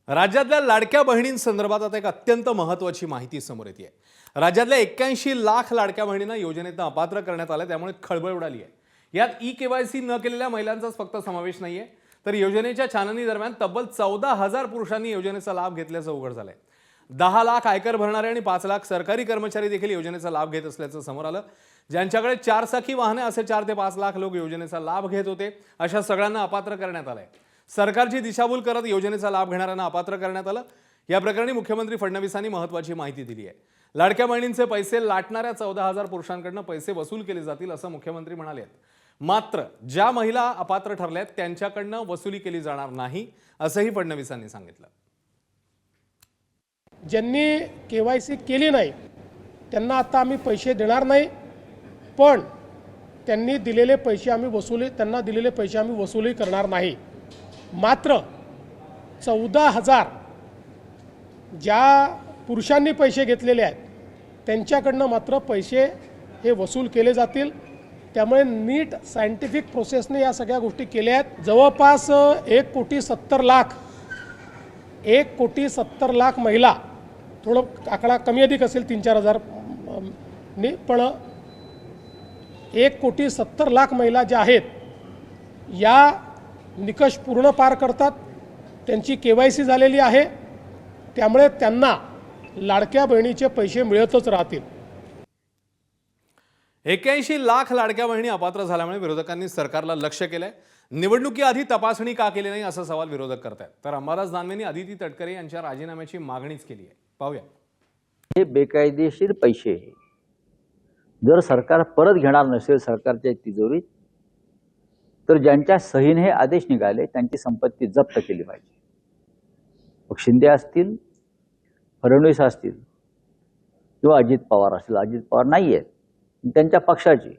राज्यातल्या लाडक्या बहिणींसंदर्भात आता एक अत्यंत महत्त्वाची माहिती समोर येते आहे। राज्यातल्या 81 लाख लाडक्या बहिणींना योजनेतून अपात्र करण्यात आलं, त्यामुळे खळबळ उडाली आहे। यात ई-केवायसी न केलेल्या महिलांचाच फक्त समावेश नाहीये, तर योजनेच्या छाननी दरम्यान तब्बल 14,000 पुरुषांनी योजनेचा लाभ घेतल्याचं उघड झालंय। 10 लाख आयकर भरणारे आणि 5 लाख सरकारी कर्मचारी देखील योजनेचा लाभ घेत असल्याचं समोर आलं। ज्यांच्याकडे 4 चाकी वाहने असे 4 ते 5 लाख लोक योजनेचा लाभ घेत होते, अशा सगळ्यांना अपात्र करण्यात आलंय। सरकारची दिशाभूल करत योजनेचा लाभ घेणाऱ्यांना अपात्र करण्यात आलं। या प्रकरणी मुख्यमंत्री फडणवीसांनी महत्त्वाची माहिती दिली आहे। लाडक्या बहिणींचे पैसे लाटणाऱ्या 14,000 पुरुषांकडून पैसे वसूल केले जातील असं मुख्यमंत्री म्हणाले आहेत। मात्र ज्या महिला अपात्र ठरल्यात त्यांच्याकडून वसुली केली जाणार नाही असंही फडणवीसांनी सांगितलं। ज्यांनी केवायसी केली नाही त्यांना आता आम्ही पैसे देणार नाही, पण त्यांनी दिलेले पैसे आम्ही वसुली करणार नाही। मात्र 14,000 ज्या पुरुषांनी पैसे घेतलेले आहेत त्यांच्याकडनं मात्र पैसे हे वसूल केले जातील। त्यामुळे नीट सायंटिफिक प्रोसेसने या सगळ्या गोष्टी केल्या आहेत। जवळपास 1,70 लाख महिला, थोडं आकडा कमी अधिक असेल 3-4 हजार ने, पण 1,70 लाख महिला ज्या आहेत या निकष पूर्ण पार करतात, त्यांची केवायसी झालेली आहे, त्यामुळे त्यांना लाडक्या बहिणीचे पैसे मिळतच राहतील। 81 लाख लाडक्या बहिणी अपात्र झाल्यामुळे विरोधकांनी सरकारला लक्ष केलंय। निवडणुकीआधी तपासणी का केली नाही असा सवाल विरोधक करतात, तर अंबादास दानवेंनी अदिती तटकरे यांच्या राजीनाम्याची मागणीच केली आहे। पाहूया। हे बेकायदेशीर पैसे जर सरकार परत घेणार नसेल सरकारच्या तिजोरीत, तर ज्यांच्या सहीने हे आदेश निघाले त्यांची संपत्ती जप्त केली पाहिजे। मग शिंदे असतील, फडणवीस असतील किंवा अजित पवार असतील, अजित पवार नाही आहेत, त्यांच्या पक्षाची,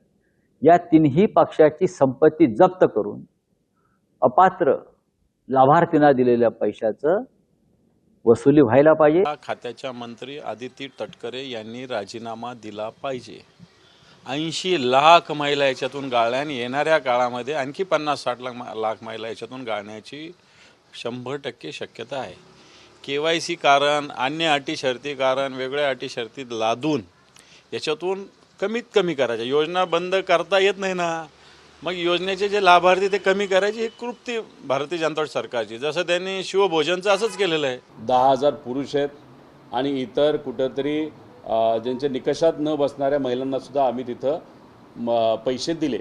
या तिन्ही पक्षाची संपत्ती जप्त करून अपात्र लाभार्थींना दिलेल्या पैशाचं वसुली व्हायला पाहिजे। खात्याच्या मंत्री अदिती तटकरे यांनी राजीनामा दिला पाहिजे। 80 लाख महिला याच्यातून गाळल्या आणि येणाऱ्या काळामध्ये आणखी 50-60 लाख महिला याच्यातून गाळण्याची 100% शक्यता आहे। KYC कारण, अन्य अटी शर्ती कारण, वेगळ्या अटी शर्ती लादून याच्यातून कमीत कमी करायचं। योजना बंद करता येत नाही ना, मग योजनेचे जे लाभार्थी ते कमी करायची ही कृती भारतीय जनता पार्टी सरकारची। जसं त्यांनी शिवभोजनचं असंच केलेलं आहे। 10,000 पुरुष आहेत आणि इतर कुठंतरी ज्यांच्या निकषात न बसणाऱ्या महिलांना सुद्धा आम्ही तिथं पैसे दिले।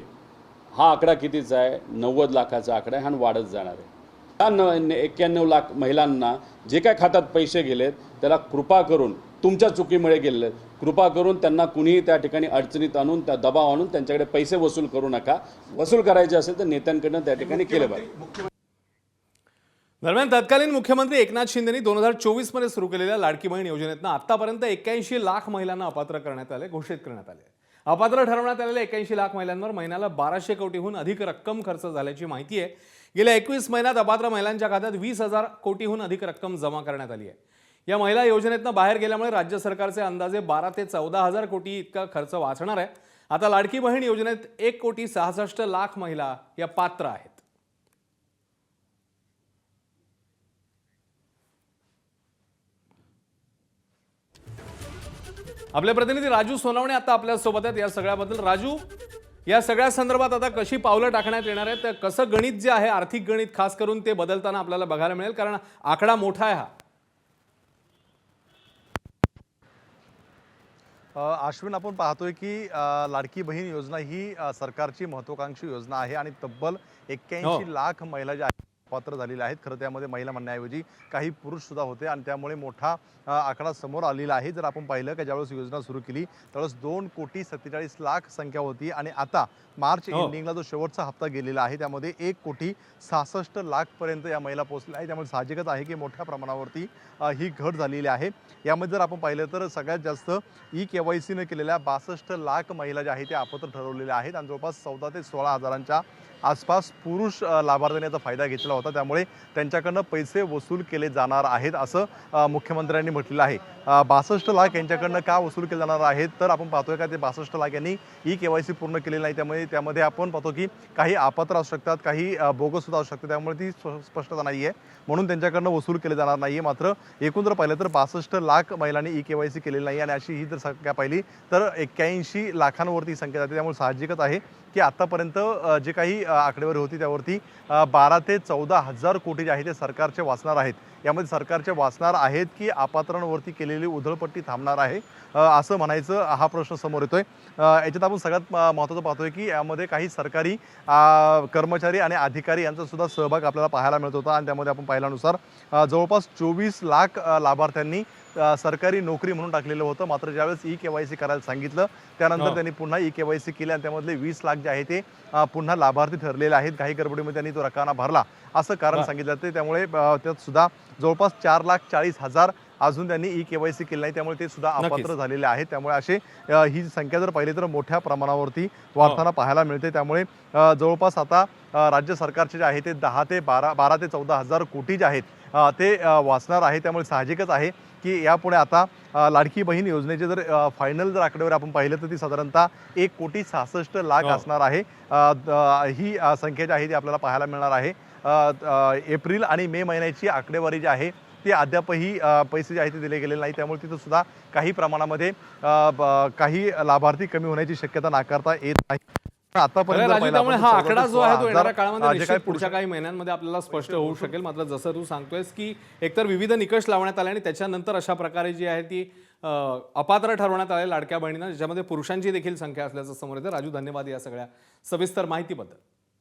हा आकडा कितीचा आहे? 90 लाखाचा आकडा आहे, हा वाढत जाणार आहे। 91 लाख महिलांना जे काय खात्यात पैसे गेलेत त्याला कृपा करून, तुमच्या चुकीमुळे गेलेले, कृपा करून त्यांना कुणीही त्या ठिकाणी अडचणीत आणून, त्या दबाव आणून त्यांच्याकडे पैसे वसूल करू नका। वसूल करायचे असेल तर नेत्यांकडनं त्या ठिकाणी केलं पाहिजे। दरम्यान तत्कालीन मुख्यमंत्री एकनाथ शिंदेनी 2024 मध्ये सुरू केलेल्या लाडकी बहीण योजनेतून आतापर्यंत 81 लाख महिलांना अपात्र करण्यात आले, घोषित करण्यात आले। अपात्र ठरवण्यात आलेल्या 81 लाख महिलांवर महिन्याला 1200 कोटीहून अधिक रक्कम खर्च झाल्याची माहिती आहे। गेल्या 21 महिन्यात अपात्र महिलांच्या खात्यात 20,000 कोटीहून अधिक रक्कम जमा करण्यात आली आहे। या महिला योजनेतून बाहेर गेल्यामुळे राज्य सरकारचे अंदाजे 12 ते 14,000 कोटी इतका खर्च वाचणार आहे। आता लाडकी बहीण योजनेत 1,66 लाख महिला या पात्र आहेत। आपले प्रतिनिधी राजू सोनवणे आता आपल्या सोबत आहेत। या सगळ्याबद्दल राजू, या सगळ्या संदर्भात आता कशी पावलं टाकण्यात येणार आहेत? कसं गणित जे आहे, आर्थिक गणित खास करून ते बदलताना आपल्याला बघायला मिळेल, कारण आकडा मोठा आहे हा। अश्विन, आपण पाहतोय की लाडकी बहीण योजना ही सरकारची महत्त्वाकांक्षी योजना आहे आणि तब्बल 81 लाख महिला ज्या पात्र झालेल्या आहेत। खरं त्यामध्ये महिला म्हणण्याऐवजी काही पुरुष सुद्धा होते आणि त्यामुळे मोठा आकडा समोर आलेला आहे। जर आपण पाहिलं की ज्यावेळेस योजना सुरू केली त्यावेळेस 2,47,00,000 संख्या होती आणि आता मार्च एंडिंगला जो शेवटचा हप्ता गेलेला आहे त्यामध्ये 1,66,00,000 पर्यंत या महिला पोहोचल्या आहेत। त्यामुळे साहजिकच आहे की मोठ्या प्रमाणावरती ही घट झालेली आहे। यामध्ये जर आपण पाहिलं तर सगळ्यात जास्त ई-केवायसी न केलेल्या 62 लाख महिला ज्या आहेत त्या अपात्र ठरवलेल्या आहेत आणि जवळपास 14,000 ते 16,000च्या आसपास पुरुष लाभार्थ्यांनी याचा फायदा घेतला होता। होता, त्यामुळे त्यांच्याकडनं पैसे वसूल केले जाणार आहेत असं मुख्यमंत्र्यांनी म्हटलेलं आहे. 62 लाख यांच्याकडनं का वसूल केले जाणार आहेत, तर आपण पाहतोय का ते 62 लाख यांनी ई-KYC पूर्ण केलेली नाही, त्यामध्ये आपण पाहतो की काही अपात्र असू शकतात, काही बोगस सुद्धा असू शकतात, त्यामुळे ती स्पष्टता नाही आहे, म्हणून त्यांच्याकडनं वसूल केले जाणार नाही. मात्र एकूण जर पाहिलं तर 62 लाख महिलांनी ई-KYC केलेली नाही आणि अशी ही जर संख्या पाहिली तर 81 लाखांवरती संख्या जाते. त्यामुळे साहजिकच आहे की आतापर्यंत जे काही आकडेवारी होती त्यावरती 12 ते 14 हजार कोटी जे आहे ते सरकारचे वाचणार आहेत. यामध्ये सरकारचे वाचणार आहेत की अपात्रांवरती केलेली उधळपट्टी थांबणार आहे असं म्हणायचं, हा प्रश्न समोर येतोय. याच्यात आपण सगळ्यात महत्त्वाचं पाहतोय की यामध्ये काही सरकारी कर्मचारी आणि अधिकारी यांचा सुद्धा सहभाग आपल्याला पाहायला मिळत होता आणि त्यामध्ये आपण पाहिल्यानुसार जवळपास 24 लाख लाभार्थ्यांनी सरकारी नोकरी म्हणून टाकलेलं होतं. मात्र ज्यावेळेस ई-KYC करायला सांगितलं त्यानंतर त्यांनी पुन्हा ई-KYC केले आणि त्यामधले 20 लाख जे आहे ते पुन्हा लाभार्थी ठरलेले आहेत. काही गडबडीमध्ये त्यांनी तो रकाना भरला असं कारण सांगितलं जाते. त्यामुळे त्यात सुद्धा जवळपास 4,40,000 अजून त्यांनी ई-KYC केलं नाही, त्यामुळे ते सुद्धा अपात्र झालेले आहेत. त्यामुळे असे ही संख्या जर पाहिली तर मोठ्या प्रमाणावरती वाढताना पाहायला मिळते. त्यामुळे जवळपास आता राज्य सरकारचे जे आहे ते 12 ते 14 हजार कोटी जे आहेत ते वाचणार आहे. त्यामुळे साहजिकच आहे की यापुढे आता लाडकी बहीण योजनेचे जर फायनल जर आकडेवारी आपण पाहिलं तर ती साधारणतः 1,66,00,000 असणार आहे. ही संख्या जी आहे ती आपल्याला पाहायला मिळणार आहे. एप्रिल आणि मे महिन्याची आकडेवारी जी आहे ते अद्यापही पैसे जे आहेत ते दिले गेलेले नाही, त्यामुळे तिथं सुद्धा काही प्रमाणामध्ये काही लाभार्थी कमी होण्याची शक्यता नाकारता येत नाही. राजू, त्यामुळे हा आकडा जो आहे तो येणाऱ्या काळामध्ये जे निश्चित काही पुढच्या काही महिन्यांमध्ये आपल्याला स्पष्ट होऊ शकेल. मात्र जसं तू सांगतोयस की एकतर विविध निकष लावण्यात आले आणि त्याच्यानंतर अशा प्रकारे जी आहे ती अपात्र ठरवण्यात आले लाडक्या बहिणींना, ज्याच्यामध्ये पुरुषांची देखील संख्या असल्याचं समोर येतं. राजू, धन्यवाद या सगळ्या सविस्तर माहितीबद्दल.